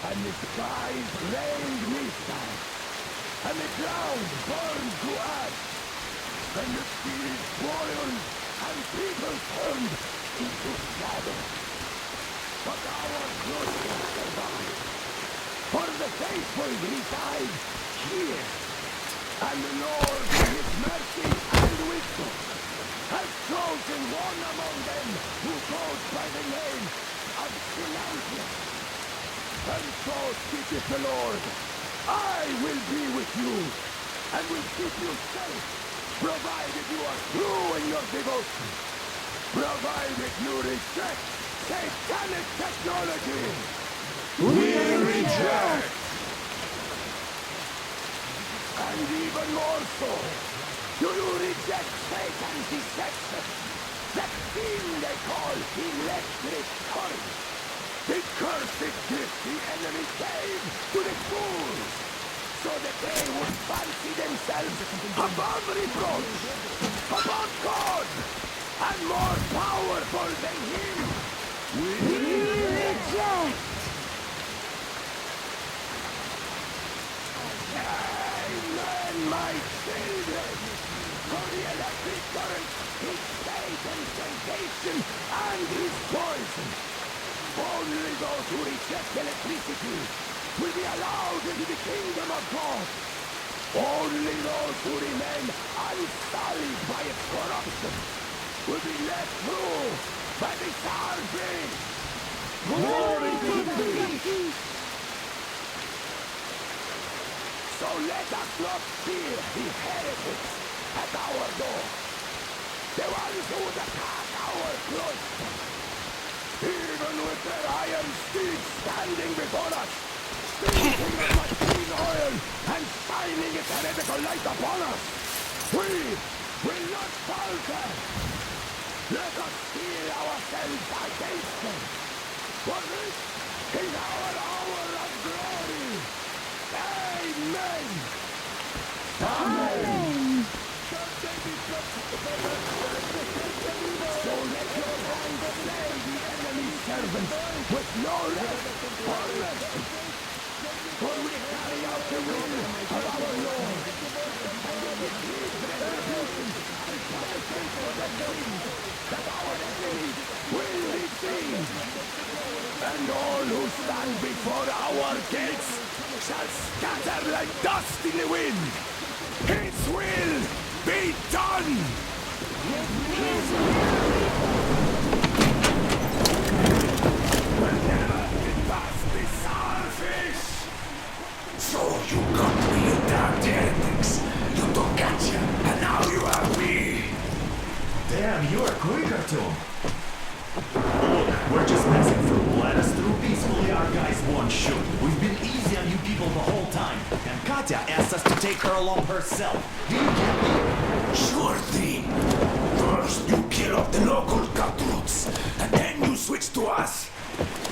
and the skies rained missiles, and the ground burned to ash, and the seas boiled, and people turned into shadow. But our cloister survived, for the faithful reside here, and the Lord in his mercy and wisdom has chosen one among them who goes by the name of Silesia. And so speaketh the Lord, I will be with you, and will keep you safe, provided you are true in your devotion, provided you reject satanic technology. We reject! And even more so, do you reject Satan's deception? That thing they call electric current. The cursed gift the enemy gave to the fools, so that they would fancy themselves above reproach, above God, and more powerful than him. We reject! Amen, my children! For the electric current is Satan's temptation and his poison. Only those who reject electricity will be allowed into the kingdom of God. Only those who remain unsullied by its corruption will be let through by the salvage. Glory to the beast! So let us not fear the heretics at our door, the ones who would attack our cloister. Even with their iron steeds standing before us, speaking of machine oil and shining its heretical light upon us, we will not falter. Let us steel ourselves against them, for this is our hour of glory. Amen! Amen! So let your hand slay the enemy's servants with no rest or mercy. For we carry out the will of our Lord. And we give retribution and punishment for the sins that our enemies will receive. And all who stand before our gates shall scatter like dust in the wind. His will be done! His will! We'll never get past this starfish! So you got me, you damned heretics. You took Katya, and now you have me. Damn, you are quicker to him. Look, we're just passing through. Let us through peacefully. Our guys won't shoot. We've been easy on you people the whole time. And Katya asked us to take her along herself. Do you get me? Sure thing. First you kill off the local cutthroats, and then you switch to us.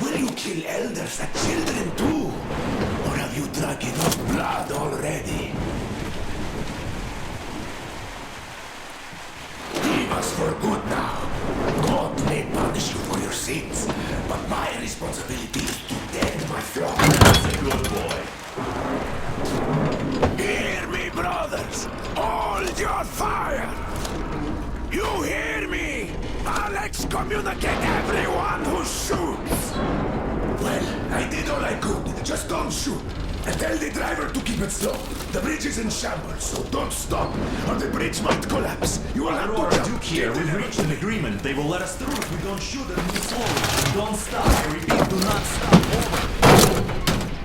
Will you kill elders and children too? Or have you drunk enough blood already? Leave us for good now. God may punish you for your sins, but my responsibility is to tend my flock. That's a good boy. Hear me, brothers! Hold your fire! You hear me? I'll excommunicate everyone who shoots! Well, I did all I could. Just don't shoot. And tell the driver to keep it slow. The bridge is in shambles, so don't stop, or the bridge might collapse. You will have Aurora, to jump. Duke here. We've reached an agreement. They will let us through if we don't shoot and move slowly. Don't stop. I repeat, do not stop. Over.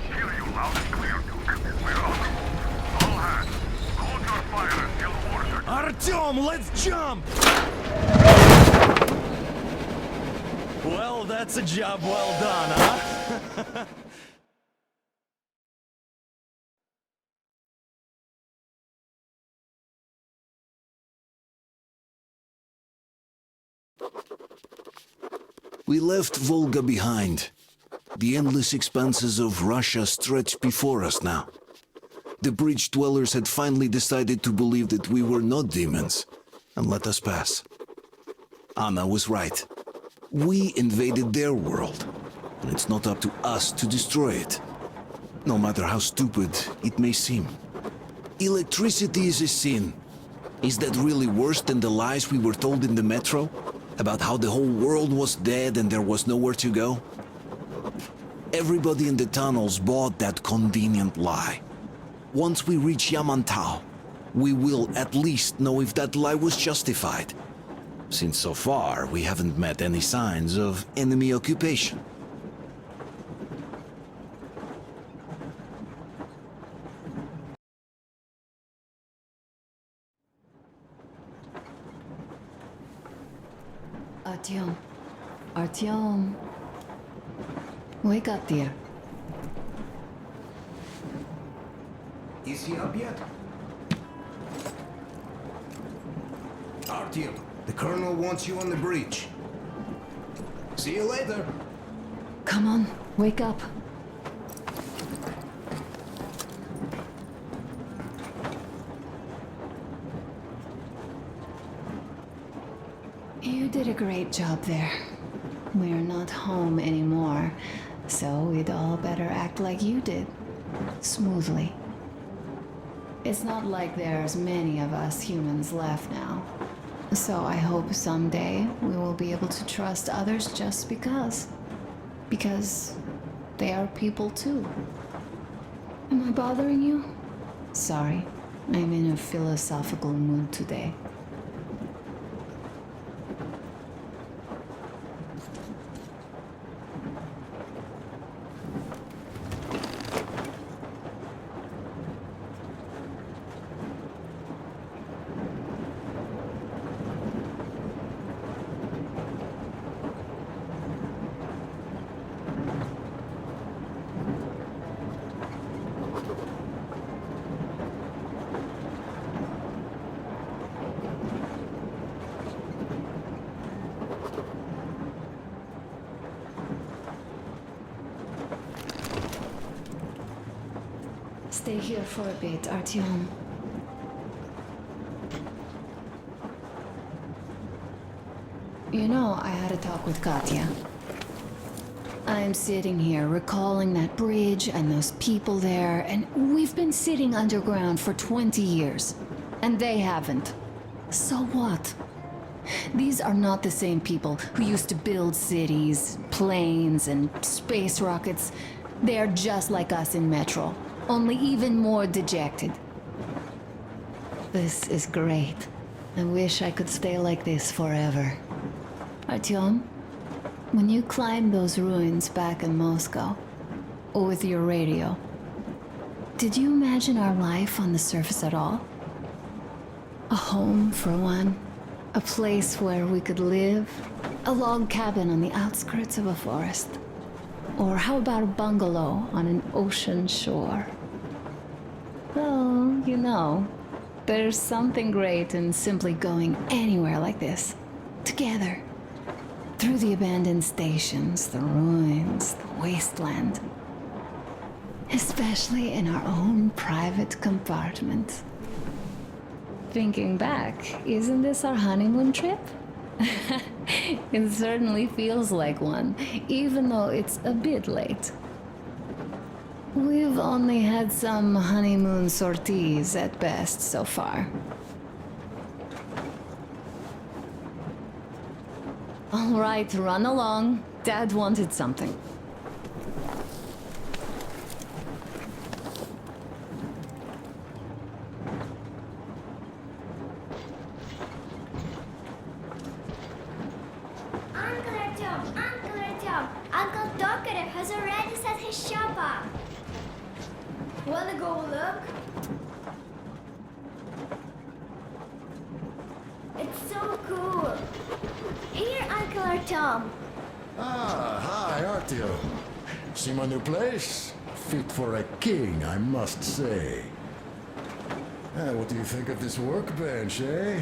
Hear you loud and clear, Duke. We're on the move. All hands, hold your fire until ordered. Artyom, let's jump! Well, that's a job well done, huh? We left Volga behind. The endless expanses of Russia stretched before us now. The bridge dwellers had finally decided to believe that we were not demons, and let us pass. Anna was right. We invaded their world, and it's not up to us to destroy it. no matter how stupid it may seem. Electricity is a sin. Is that really worse than the lies we were told in the metro? About how the whole world was dead and there was nowhere to go? Everybody in the tunnels bought that convenient lie. Once we reach Yamantau, we will at least know if that lie was justified. Since so far, we haven't met any signs of enemy occupation. Artyom. Artyom. Wake up, dear. Is he up yet? Artyom, the Colonel wants you on the breach. See you later. Come on, wake up. You did a great job there. We're not home anymore, so we'd all better act like you did. Smoothly. It's not like there's many of us humans left now. So I hope someday we will be able to trust others just because. Because they are people too. Am I bothering you? Sorry, I'm in a philosophical mood today. Stay here for a bit, Artyom. You know, I had a talk with Katya. I'm sitting here recalling that bridge and those people there, and we've been sitting underground for 20 years. And they haven't. So what? These are not the same people who used to build cities, planes, and space rockets. They are just like us in Metro, only even more dejected. This is great. I wish I could stay like this forever. Artyom, when you climbed those ruins back in Moscow, with your radio, did you imagine our life on the surface at all? A home, for one. A place where we could live. A log cabin on the outskirts of a forest. Or how about a bungalow on an ocean shore? Well, you know, there's something great in simply going anywhere like this. Together. Through the abandoned stations, the ruins, the wasteland. Especially in our own private compartment. Thinking back, isn't this our honeymoon trip? It certainly feels like one, even though it's a bit late. We've only had some honeymoon sorties at best so far. All right, run along. Dad wanted something. Uncle Doctor has already set his shop up. Wanna go look? It's so cool. Here, Uncle Artyom. Ah, hi, Artyom. See my new place? Fit for a king, I must say. What do you think of this workbench, eh?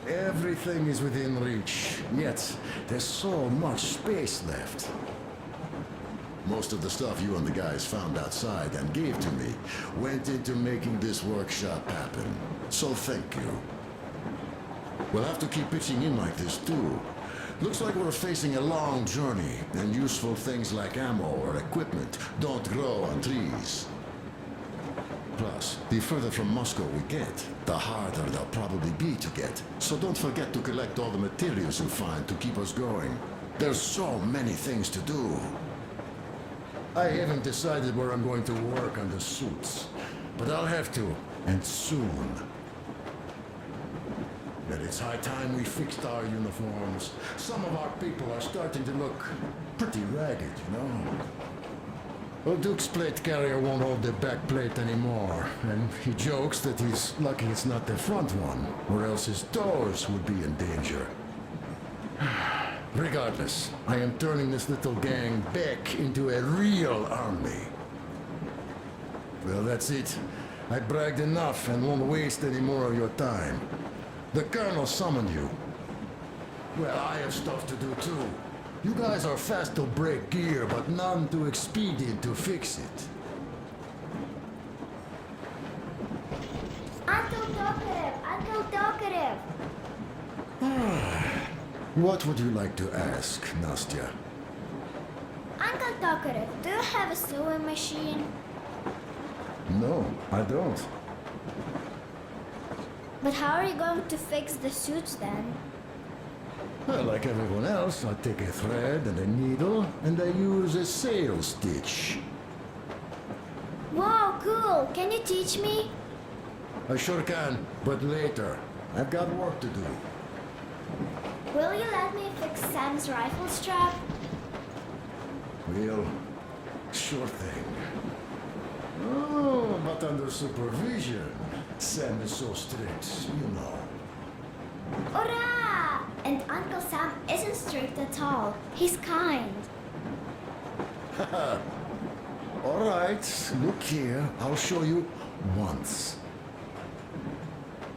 Everything is within reach, yet there's so much space left. Most of the stuff you and the guys found outside and gave to me went into making this workshop happen. So thank you. We'll have to keep pitching in like this too. Looks like we're facing a long journey, and useful things like ammo or equipment don't grow on trees. Plus, the further from Moscow we get, the harder they'll probably be to get. So don't forget to collect all the materials you find to keep us going. There's so many things to do. I haven't decided where I'm going to work on the suits, but I'll have to, and soon. But it's high time we fixed our uniforms. Some of our people are starting to look pretty ragged, you know? Well, Duke's plate carrier won't hold the back plate anymore, and he jokes that he's lucky it's not the front one, or else his toes would be in danger. Regardless, I am turning this little gang back into a real army. Well, that's it. I bragged enough and won't waste any more of your time. The Colonel summoned you. Well, I have stuff to do too. You guys are fast to break gear, but none too expedient to fix it. Uncle Talkative! Uncle Talkative! What would you like to ask, Nastya? Uncle Talkative, do you have a sewing machine? No, I don't. But how are you going to fix the suits then? Well, like everyone else, I take a thread and a needle, and I use a sail stitch. Wow, cool! Can you teach me? I sure can, but later. I've got work to do. Will you let me fix Sam's rifle strap? Well, sure thing. Oh, but under supervision. Sam is so strict, you know. Hurrah! And Uncle Sam isn't strict at all. He's kind. All right, look here. I'll show you once.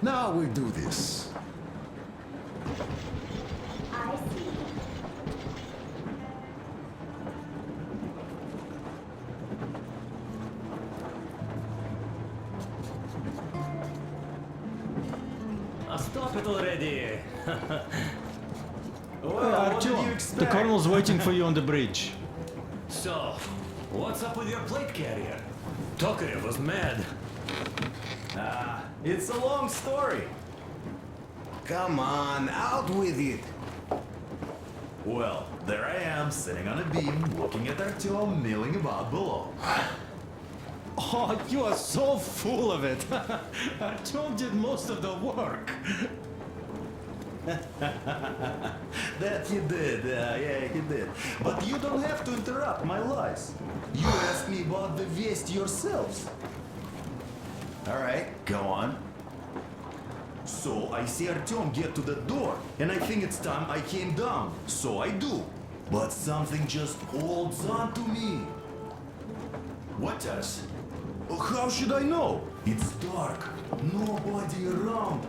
Now we do this. I see. Stop it already! Well, what did you Artyom, expect? the colonel's waiting for you on the bridge. So, what's up with your plate carrier? Tokarev was mad. It's a long story. Come on, out with it. Well, there I am, sitting on a beam, looking at Artyom milling about below. Oh, you are so full of it. Artyom did most of the work. That he did, yeah, he did. But you don't have to interrupt my lies. You asked me about the vest yourselves. All right, go on. So I see Artyom get to the door, and I think it's time I came down. So I do. But something just holds on to me. What does? How should I know? It's dark, nobody around.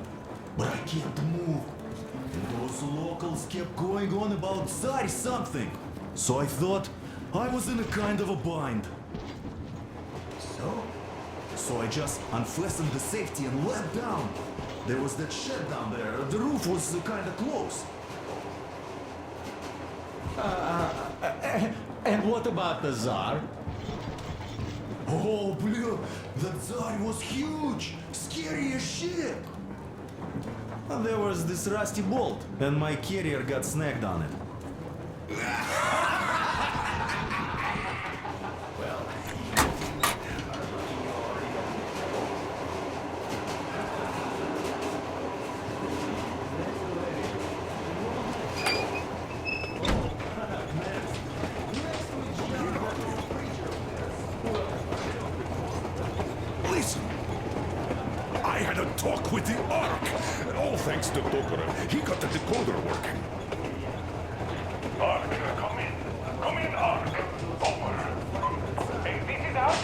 But I can't move. And those locals kept going on about Tsar something. So I thought I was in a kind of a bind. So I just unfastened the safety and let down. There was that shed down there. The roof was kind of close. And what about the Tsar? Oh, blue, the Tsar was huge, scary as shit. And there was this rusty bolt, and my carrier got snagged on it. Listen, I had a talk with the Ark. All thanks to Tokarev. He got the decoder working. Ark, come in. Come in, Ark. Over. Hey, this is Ark.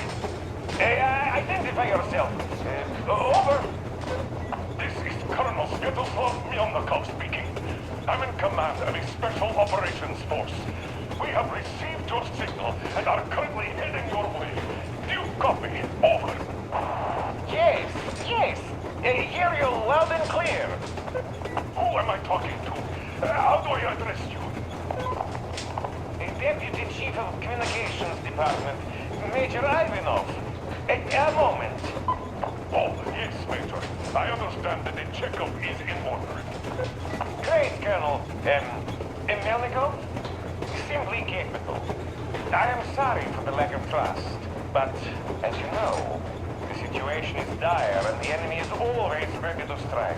Identify yourself. Over. This is Colonel Sviatoslav Melnikov speaking. I'm in command of a special operations force. We have received your signal and are currently heading your way. Do you copy? Over. Yes. Hear you loud and clear. Who am I talking to? How do I address you? The Deputy Chief of Communications Department, Major Ivanov. A moment. Oh, yes, Major. I understand that the checkup is in order. Great, Colonel. Melnikov? Simply capable. I am sorry for the lack of trust, but as you know, the situation is dire and the enemy is always ready to strike.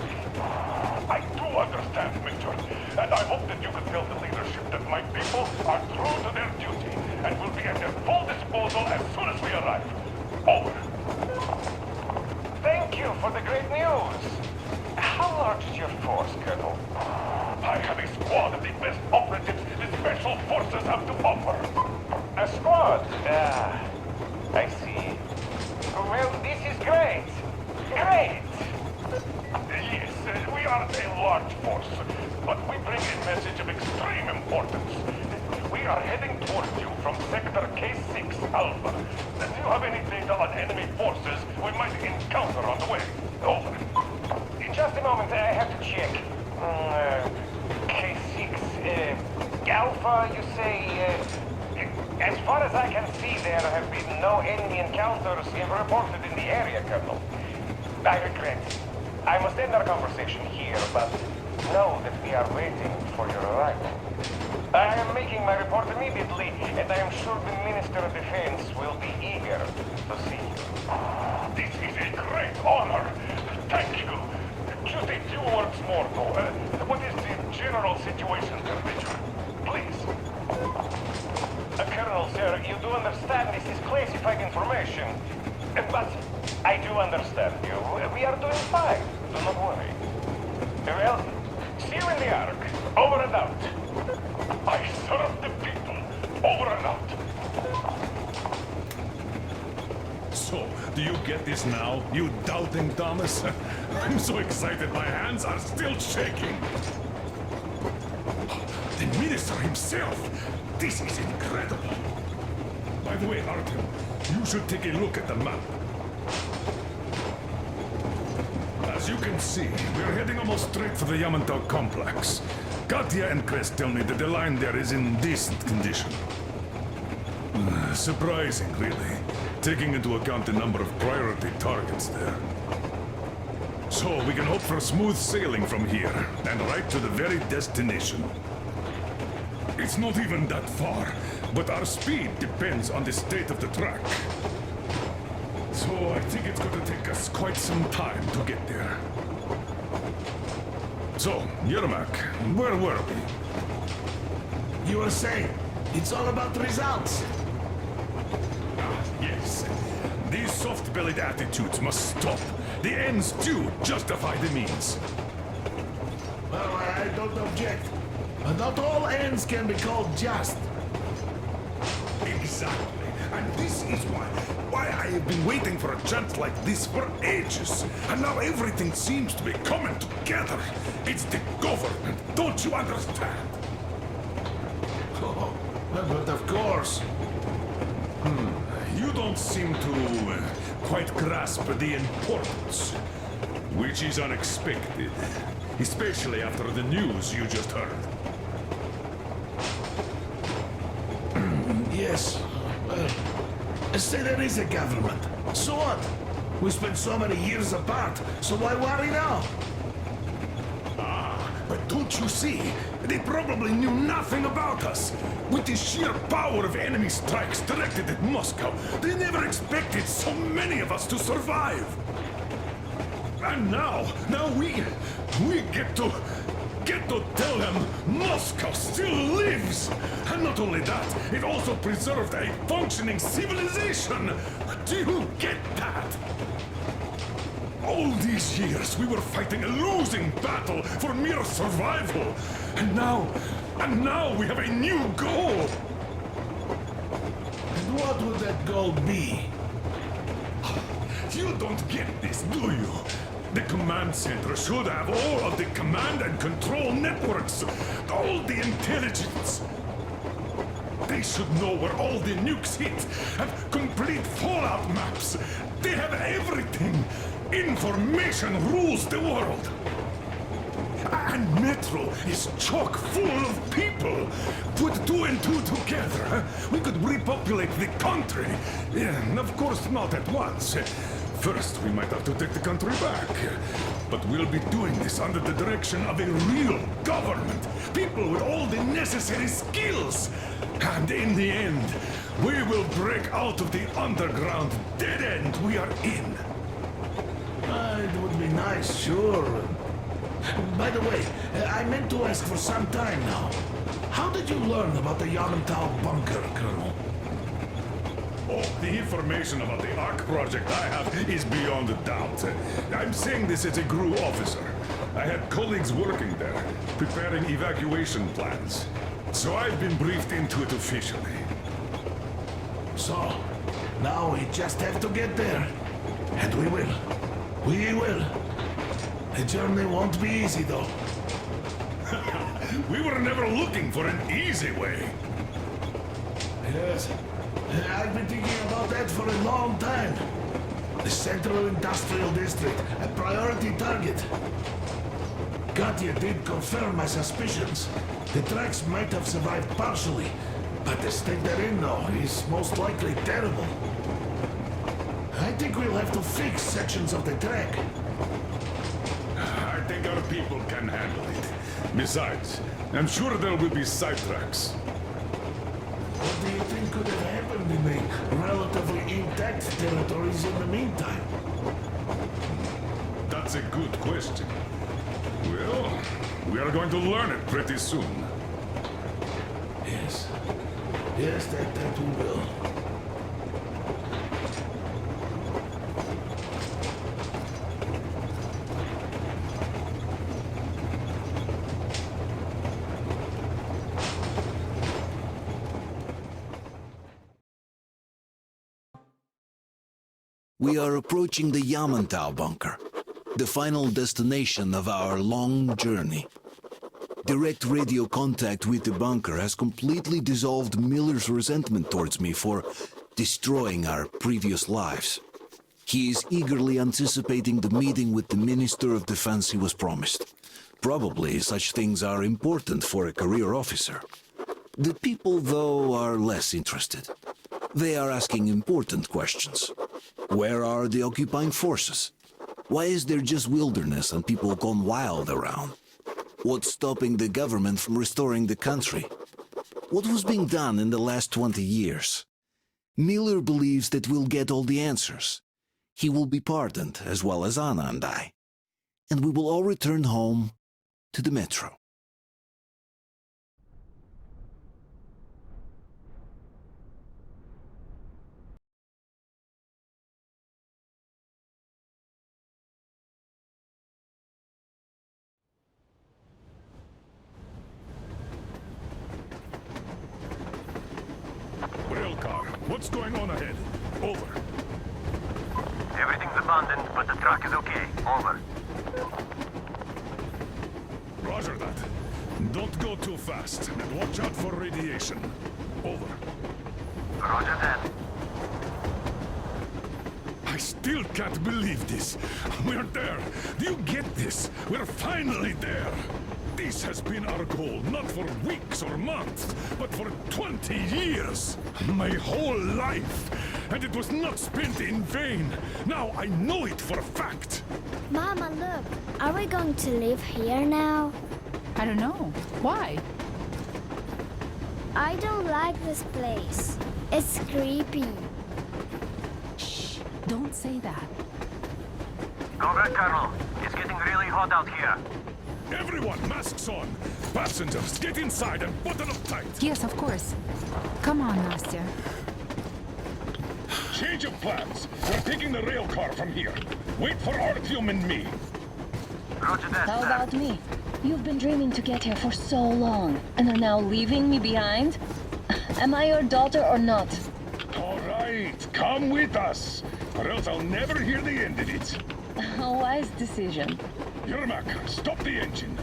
I do understand, Major, and I hope that you can tell the leadership that my people are true to their duty and will be at their full disposal as soon as we arrive. Over. Thank you for the great news. How large is your force, Colonel? I have a squad of the best operatives the Special Forces have to offer. A squad? I see. Well, this is great. Great! Yes, we are a large force, but we bring a message of extreme importance. We are heading towards you from Sector K6 Alpha. Do you have any data on enemy forces we might encounter on the way? Over. In just a moment, I have to check. K6, Alpha, you say, as far as I can see, there have been no enemy encounters reported in the area, Colonel. I regret. I must end our conversation here, but know that we are waiting for your arrival. I am making my report immediately, and I am sure the Minister of Defense will be eager to see you. This is a great honor. Thank you. Just a few words more, though. What is the general situation there, Major? Please. Colonel, sir, you do understand this is classified information. But I do understand you. We are doing fine. Do not worry. Well, see you in the Ark. Over and out. I serve the people. Over and out. So, do you get this now, you doubting Thomas? I'm so excited my hands are still shaking. The minister himself! This is incredible! By the way, Artyom, you should take a look at the map. As you can see, we're heading almost straight for the Yamantau complex. Katya and Crest tell me that the line there is in decent condition. Surprising, really, taking into account the number of priority targets there. So we can hope for smooth sailing from here, and right to the very destination. It's not even that far, but our speed depends on the state of the track. So I think it's going to take us quite some time to get there. So, Yermak, where were we? You were saying, it's all about results. Yes. These soft-bellied attitudes must stop. The ends do justify the means. Well, I don't object. But not all ends can be called just. Exactly. And this is why I have been waiting for a chance like this for ages. And now everything seems to be coming together. It's the government. Don't you understand? Oh, but of course. You don't seem to quite grasp the importance, which is unexpected, especially after the news you just heard. Yes. Well, say there is a government. So what? We spent so many years apart, so why worry now? But don't you see? They probably knew nothing about us. With the sheer power of enemy strikes directed at Moscow, they never expected so many of us to survive. And now we get to tell them Moscow still lives. And not only that, it also preserved a functioning civilization. Do you get that? All these years, we were fighting a losing battle for mere survival. And now we have a new goal. And what would that goal be? You don't get this, do you? The command center should have all of the command and control networks, all the intelligence. They should know where all the nukes hit, have complete fallout maps. They have everything. Information rules the world. And Metro is chock full of people. Put two and two together, we could repopulate the country. And of course, not at once. First, we might have to take the country back. But we'll be doing this under the direction of a real government. People with all the necessary skills. And in the end, we will break out of the underground dead end we are in. It would be nice, sure. By the way, I meant to ask for some time now. How did you learn about the Yamantau bunker, Colonel? Oh, the information about the Ark project I have is beyond a doubt. I'm saying this as a GRU officer. I had colleagues working there, preparing evacuation plans. So I've been briefed into it officially. So, now we just have to get there. And we will. We will. The journey won't be easy, though. We were never looking for an easy way. Yes. I've been thinking about that for a long time. The Central Industrial District, a priority target. Katya did confirm my suspicions. The tracks might have survived partially, but the state they're in, though, is most likely terrible. I think we'll have to fix sections of the track. I think our people can handle it. Besides, I'm sure there will be sidetracks. What do you think could have happened in the relatively intact territories in the meantime? That's a good question. Well, we are going to learn it pretty soon. Yes. Yes, that we will. We are approaching the Yamantau bunker, the final destination of our long journey. Direct radio contact with the bunker has completely dissolved Miller's resentment towards me for destroying our previous lives. He is eagerly anticipating the meeting with the Minister of Defense he was promised. Probably such things are important for a career officer. The people, though, are less interested. They are asking important questions. Where are the occupying forces? Why is there just wilderness and people gone wild around? What's stopping the government from restoring the country? What was being done in the last 20 years? Miller believes that we'll get all the answers. He will be pardoned, as well as Anna and I. And we will all return home to the Metro. Railcar, what's going on ahead? Over. Everything's abandoned, but the truck is okay. Over. Roger that. Don't go too fast, and watch out for radiation. Over. Roger that. I still can't believe this. We're there. Do you get this? We're finally there. This has been our goal, not for weeks or months, but for 20 years. My whole life. And it was not spent in vain. Now I know it for a fact. Mama, look. Are we going to live here now? I don't know. Why? I don't like this place. It's creepy. Shh. Don't say that. Go back, Colonel. It's getting really hot out here. Everyone, masks on. Passengers, get inside and button up tight. Yes, of course. Come on, Nastya. Change of plans. We're taking the rail car from here. Wait for Artyom and me. Roger that, How sir. about me? You've been dreaming to get here for so long, and are now leaving me behind? Am I your daughter or not? All right, come with us, or else I'll never hear the end of it. A wise decision. Yermak, stop the engine.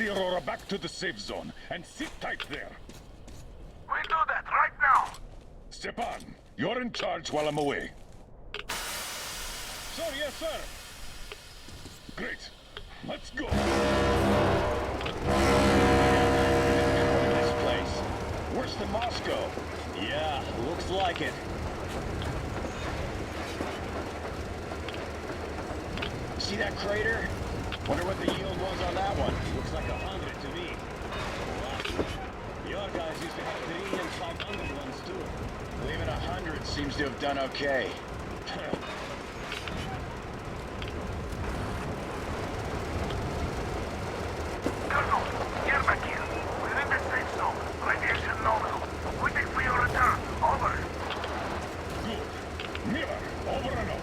the Aurora back to the safe zone and sit tight there. We'll do that right now. Stepan, you're in charge while I'm away. Sir, yes, sir. Great. Let's go. This place. Worse than Moscow. Yeah, looks like it. See that crater? Wonder what the yield was on that one. Looks like 100 to me. Your guys used to have 3 and 500 ones too. Even 100 seems to have done okay. Colonel, get back here. We're in the safe zone. Radiation nominal. Waiting for your return. Over. Good. Miller, over and out.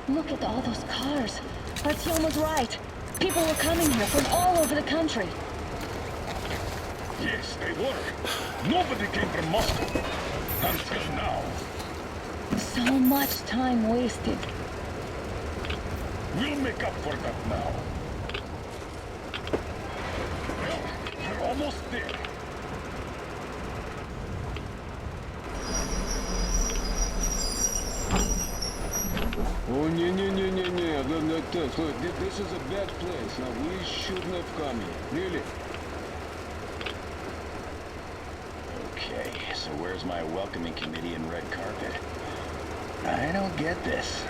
Look at all those cars. Artyom was right. People were coming here from all over the country. Yes, they were. Nobody came from Moscow. Until now. So much time wasted. We'll make up for that now. Well, we're almost there. Oh, не, look, this is a bad place. Now, we shouldn't have come here. Really? Okay, so where's my welcoming committee and red carpet? I don't get this.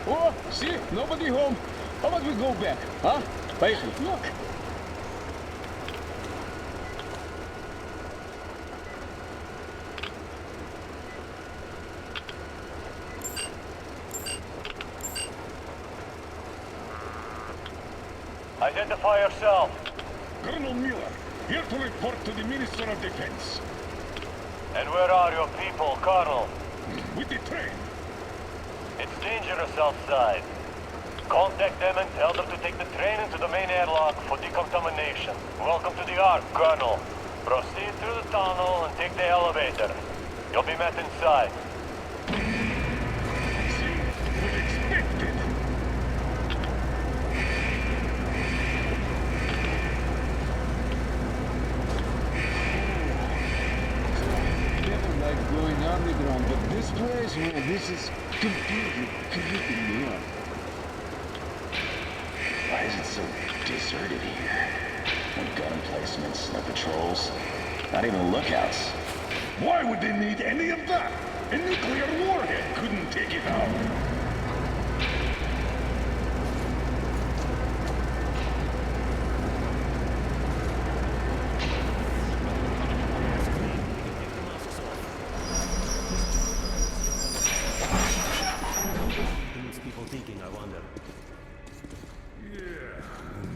Oh, see? Nobody home. How about we go back, huh? Поехали. Look. Identify yourself. Colonel Miller, here to report to the Minister of Defense. And where are your people, Colonel? With the train. It's dangerous outside. Contact them and tell them to take the train into the main airlock for decontamination. Welcome to the Ark, Colonel. Proceed through the tunnel and take the elevator. You'll be met inside. Going underground, but this place, man, this is completely creeping me out. Why is it so deserted here? No gun emplacements, no patrols, not even lookouts. Why would they need any of that? A nuclear warhead couldn't take it out.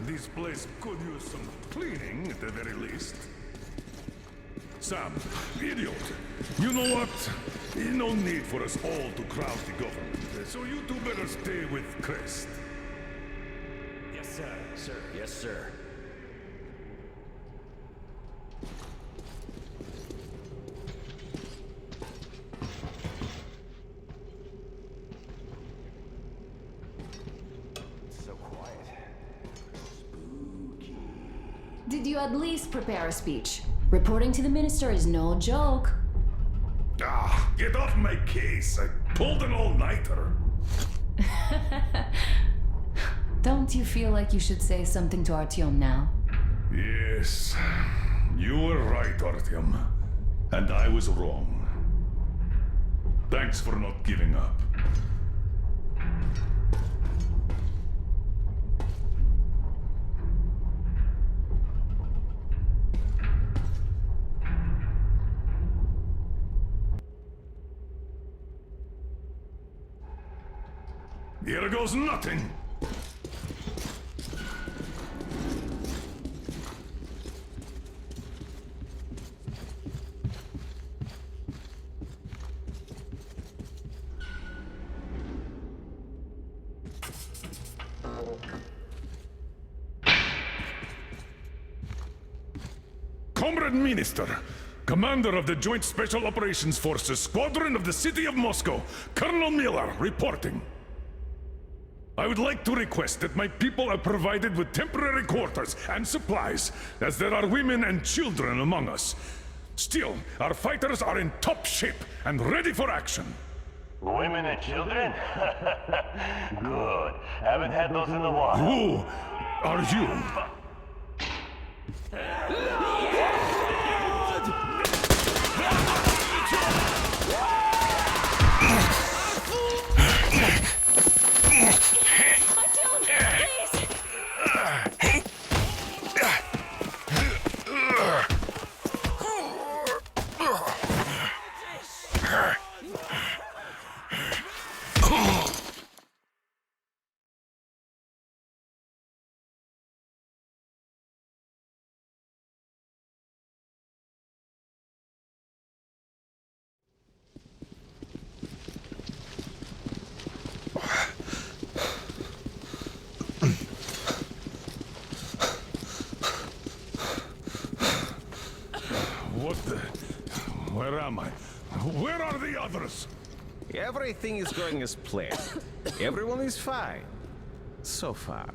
This place could use some cleaning at the very least. Sam, idiot, you know what? No need for us all to crowd the government, so you two better stay with Crest. Yes, sir. Sir, yes, sir. Did you at least prepare a speech? Reporting to the minister is no joke. Ah, get off my case. I pulled an all-nighter. Don't you feel like you should say something to Artyom now? Yes, you were right, Artyom. And I was wrong. Thanks for not giving up. Here goes nothing! Comrade Minister, Commander of the Joint Special Operations Forces, Squadron of the City of Moscow, Colonel Miller, reporting. I would like to request that my people are provided with temporary quarters and supplies, as there are women and children among us. Still, our fighters are in top shape and ready for action. Women and children? Good. Haven't had those in a while. Who are you? Where am I? Where are the others? Everything is going as planned. Everyone is fine. So far.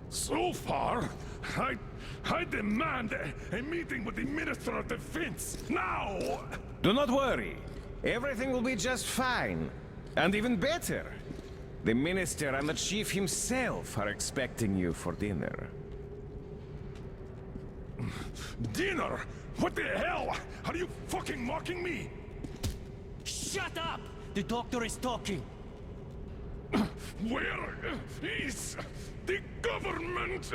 So far? I demand a meeting with the Minister of Defense, now! Do not worry. Everything will be just fine. And even better. The Minister and the Chief himself are expecting you for dinner. Dinner? What the hell? Are you fucking mocking me? Shut up! The doctor is talking. Where is the government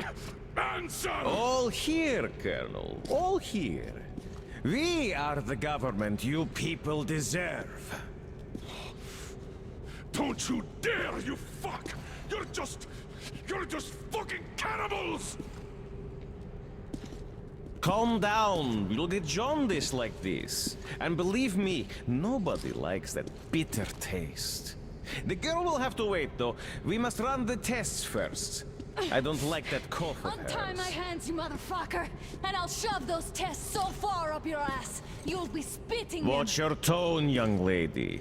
answer? All here, Colonel. All here. We are the government you people deserve. Don't you dare, you fuck! You're just fucking cannibals! Calm down. You'll get jaundice like this. And believe me, nobody likes that bitter taste. The girl will have to wait, though. We must run the tests first. I don't like that cough of hers. Untie my hands, you motherfucker, and I'll shove those tests so far up your ass, you'll be spitting them. Watch your tone, young lady.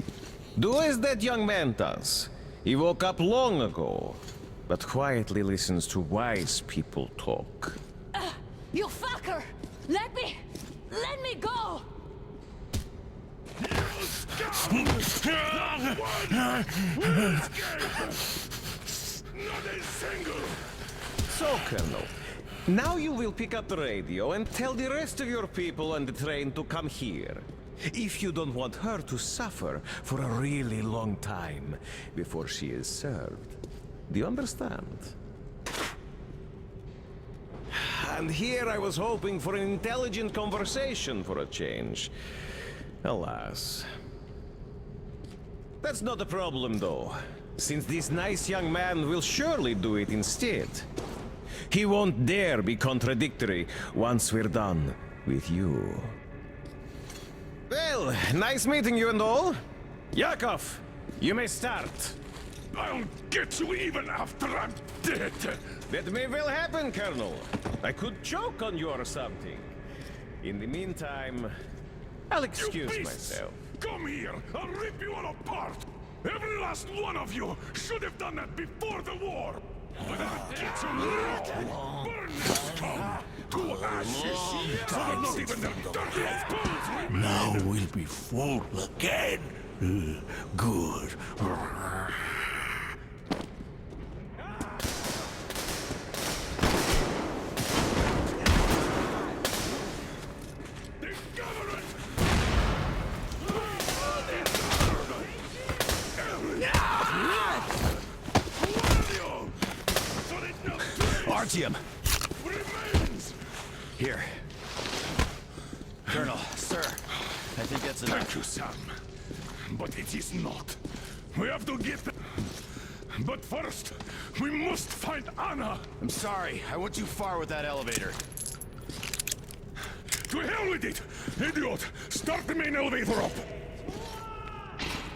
Do as that young man does. He woke up long ago, but quietly listens to wise people talk. You fucker! Let me go! So, Colonel, now you will pick up the radio and tell the rest of your people on the train to come here. If you don't want her to suffer for a really long time before she is served. Do you understand? And here I was hoping for an intelligent conversation for a change. Alas. That's not a problem, though, since this nice young man will surely do it instead. He won't dare be contradictory once we're done with you. Well, nice meeting you and all. Yakov, you may start. I'll get you even after I'm dead. That may well happen, Colonel. I could choke on you or something. In the meantime, I'll excuse myself. Come here! I'll rip you all apart! Every last one of you should have done that before the war! But I'll get you now! Burn this scum to ashes! So that not even their dirtiest bones remain! Now we'll be full again. Good. Artyom! Here. Colonel, sir, I think that's enough. Thank you, Sam. But it is not. We have to get them. But first, we must find Anna. I'm sorry, I went too far with that elevator. To hell with it! Idiot! Start the main elevator up!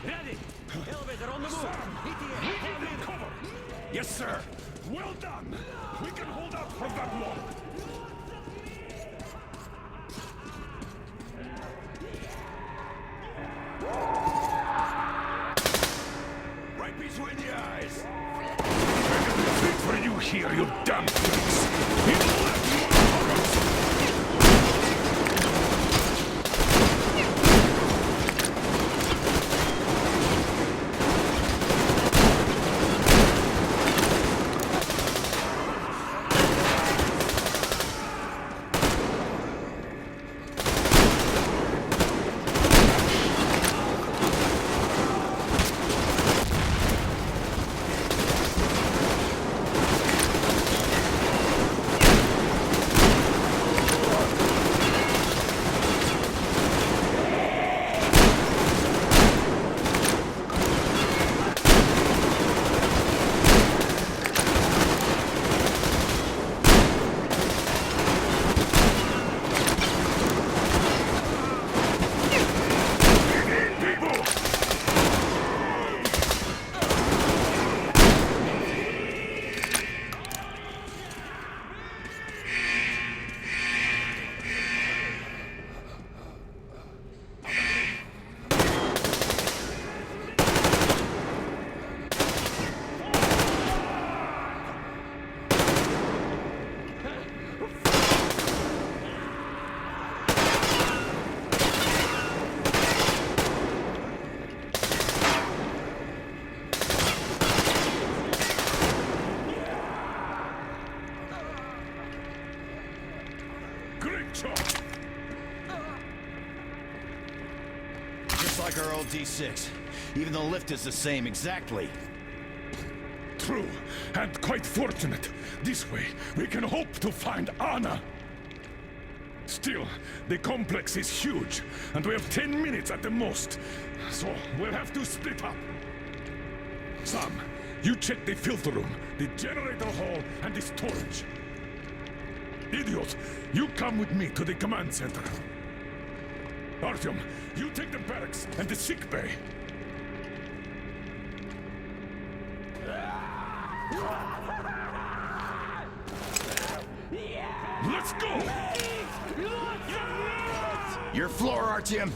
Ready! Elevator on the move! We need cover! Yes, sir! Well done! We can hold out from that wall! between the eyes! Wait for you here, you damn freaks! You left more horrors! Just like our old D6. Even the lift is the same, exactly. True, and quite fortunate. This way, we can hope to find Anna. Still, the complex is huge, and we have 10 minutes at the most. So, we'll have to split up. Sam, you check the filter room, the generator hall, and the storage. Idiot, you come with me to the command center. Artyom, you take the barracks and the sick bay. Let's go! Your floor, Artyom.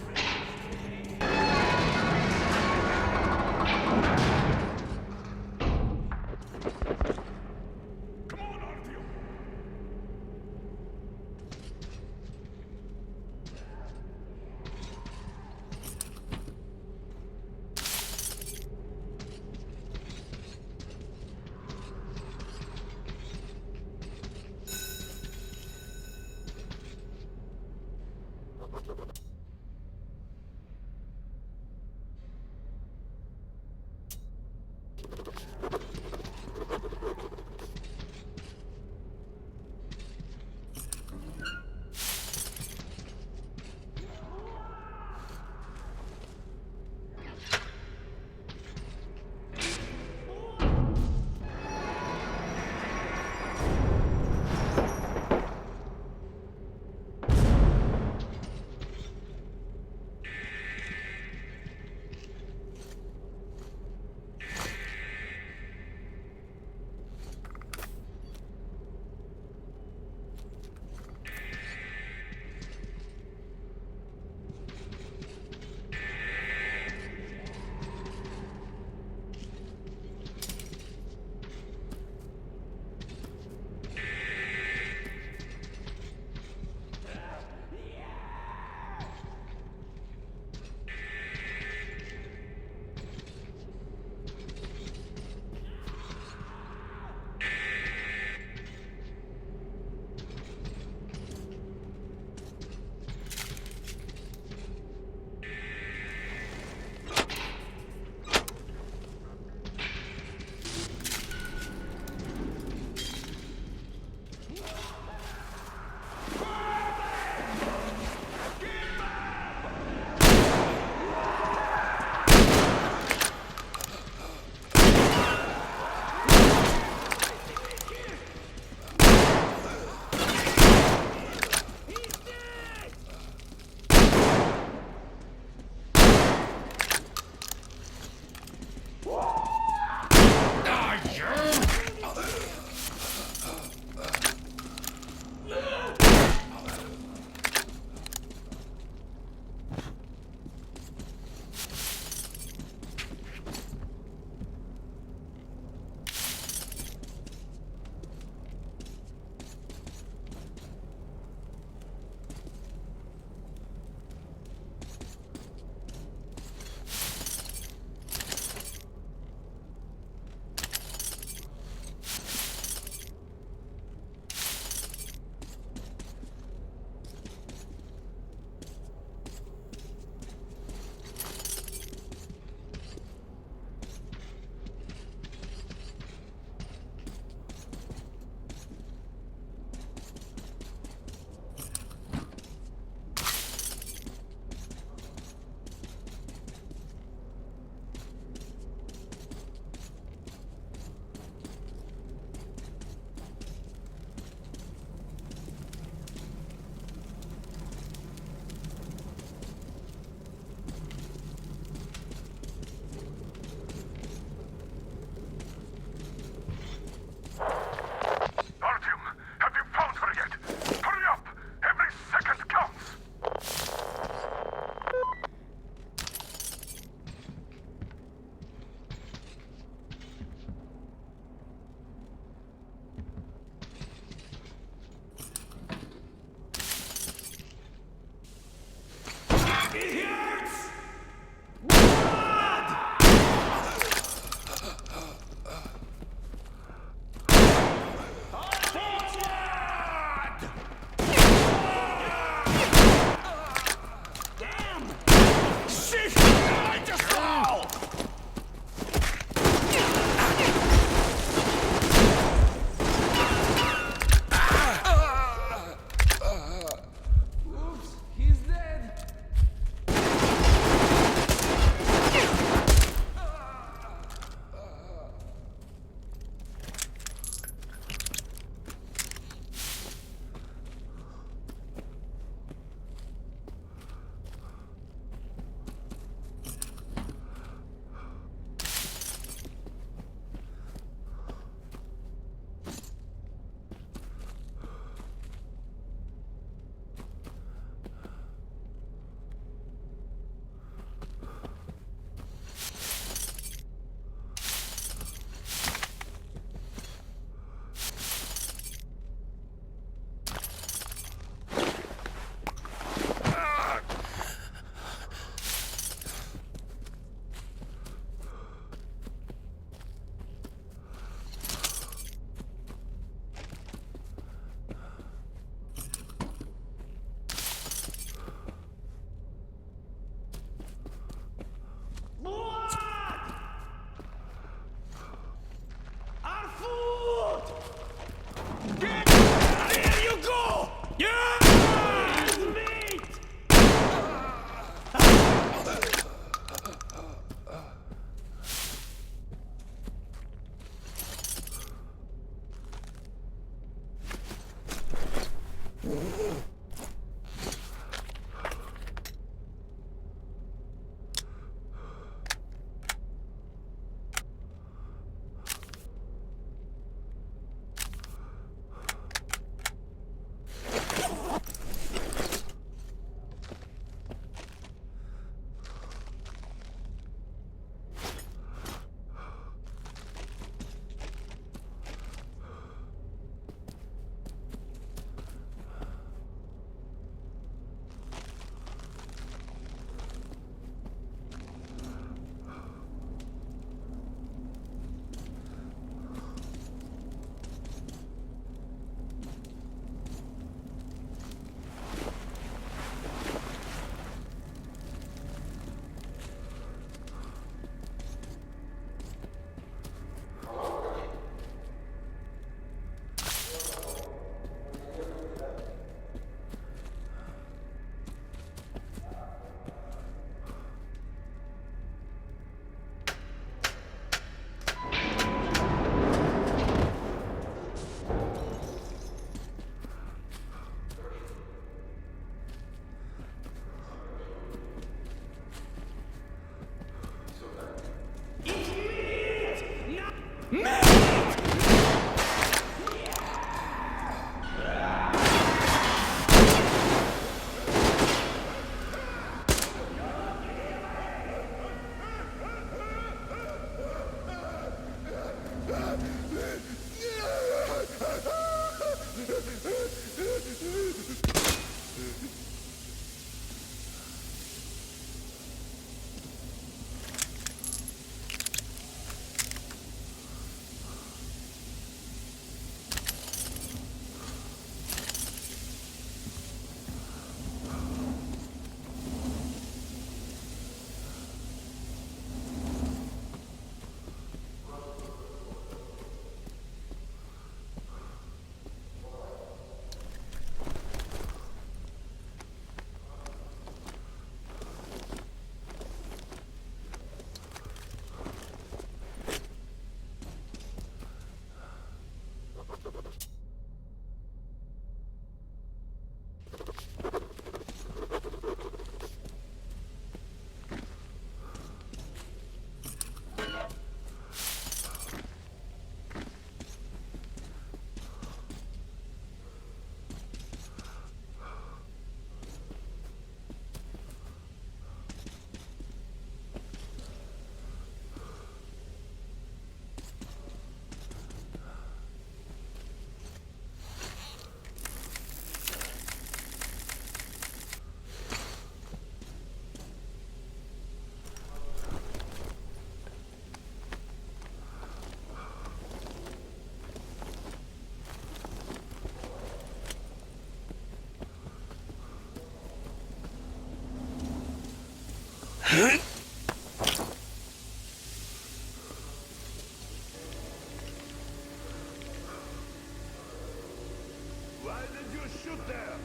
Why did you shoot there?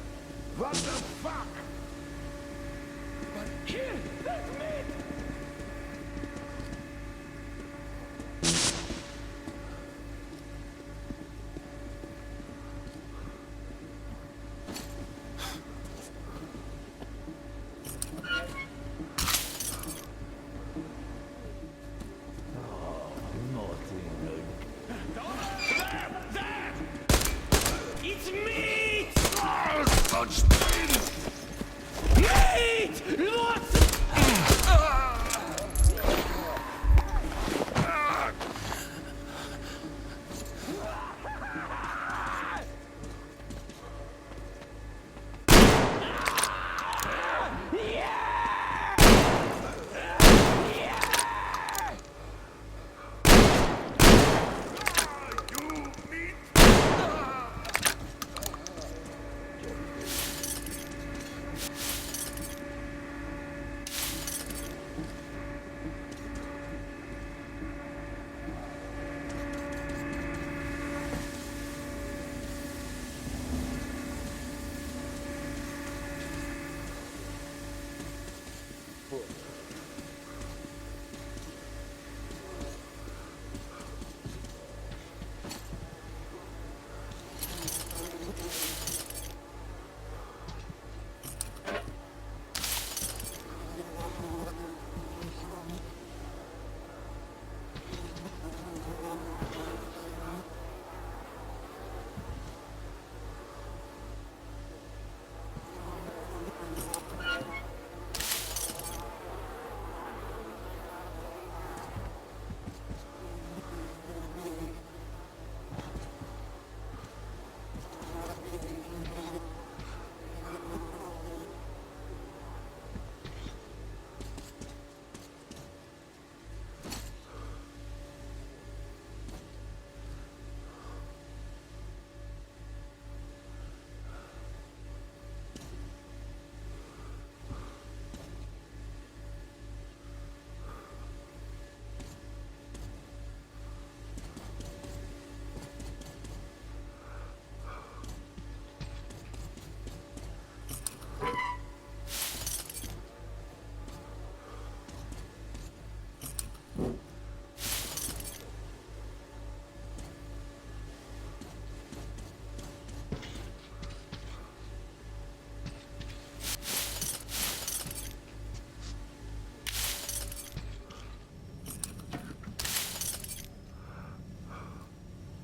What the fuck? But here, that's me! It's meat! Oh, such things! Meat! Lots!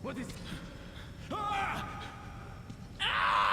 What is... Ah! Ah!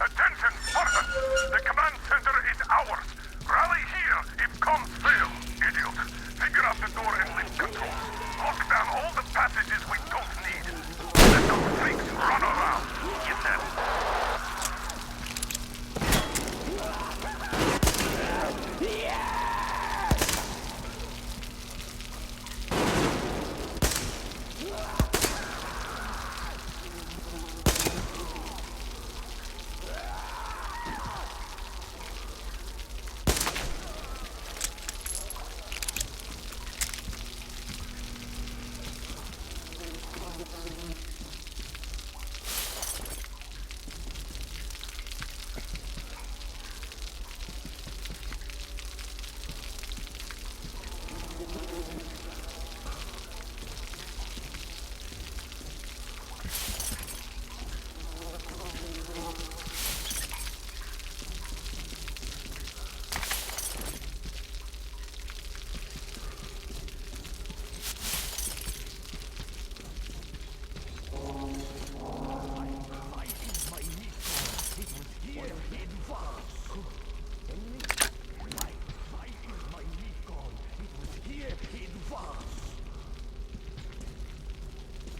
Attention, Spartans! The command center is ours. Rally here if comms fail, idiot. Figure out the door and lift control. Lock down all the passages we don't need. Let those freaks run around. Get them.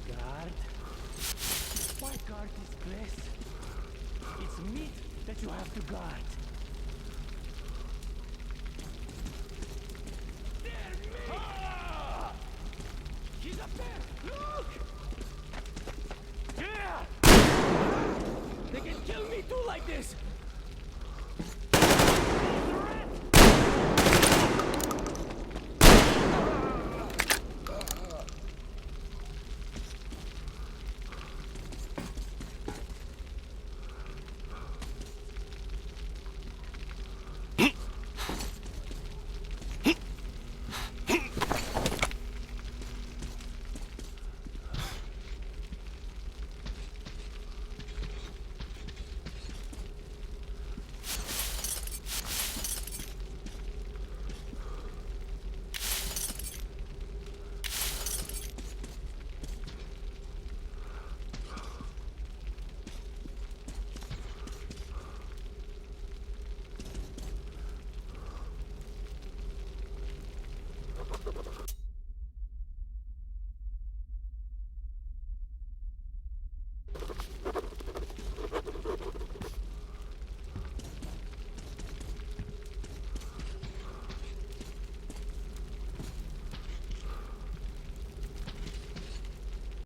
Guard? Why guard this place? It's meat that you have to guard. They're meat! Ah! He's up there! Look! Yeah! They can kill me too like this!